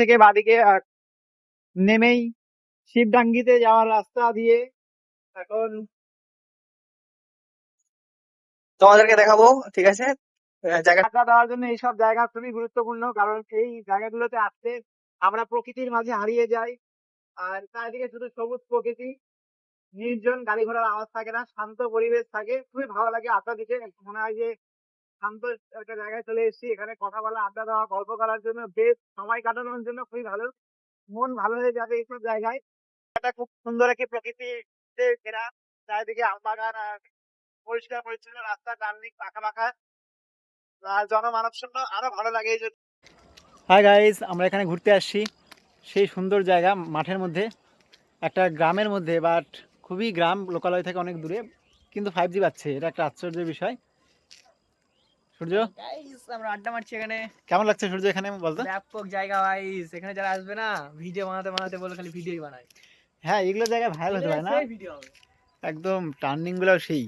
থেকে বাদিকে নেমেই শিবডাঙ্গিতে যাওয়ার রাস্তা দিয়ে এখন তোমাদেরকে দেখাবো। ঠিক আছে, জায়গা আড্ডা দেওয়ার জন্য এইসব জায়গা খুবই গুরুত্বপূর্ণ, কারণ এই জায়গাগুলোতে আসলে আমরা প্রকৃতির মাঝে হারিয়ে যাই। আর চারিদিকে শুধু সবুজ প্রকৃতি, নির্জন, গাড়ি ঘোড়ার আওয়াজ থাকে না, শান্ত পরিবেশ থাকে, খুবই ভালো লাগে আড্ডা দিতে। মনে হয় যে শান্ত একটা জায়গায় চলে এসেছি, এখানে কথা বলা, আড্ডা দেওয়া, গল্প করার জন্য, বেশ সময় কাটানোর জন্য খুবই ভালো। মন ভালো হয়ে যাবে এইসব জায়গায়। এটা খুব সুন্দর একটি প্রকৃতিতে ঘেরা, চারিদিকে আম বাগান আর পরিষ্কার পরিচ্ছন্ন রাস্তা, চারদিক পাকা পাকা আর জনমানব শূন্য, আরো ভালো লাগে এই জন্য। হাই গাইস, আমরা এখানে ঘুরতে আসছি সেই সুন্দর জায়গা, মাঠের মধ্যে, একটা গ্রামের মধ্যে, বাট খুবই গ্রাম, লোকালয় থেকে অনেক দূরে, কিন্তু 5G পাচ্ছে, এটা একটা আশ্চর্যের বিষয়। সূর্য, গাইস আমরা আড্ডা মারছি এখানে। কেমন লাগছে সূর্য এখানে বলতো? ব্যাপক জায়গা গাইস, এখানে যারা আসবে না ভিডিও বানাতে বানাতে বলে খালি ভিডিওই বানায়। হ্যাঁ, এগুলো জায়গায় ভাইরাল হতে পারে না, সেই ভিডিও হবে। একদম টার্নিং গুলো সেই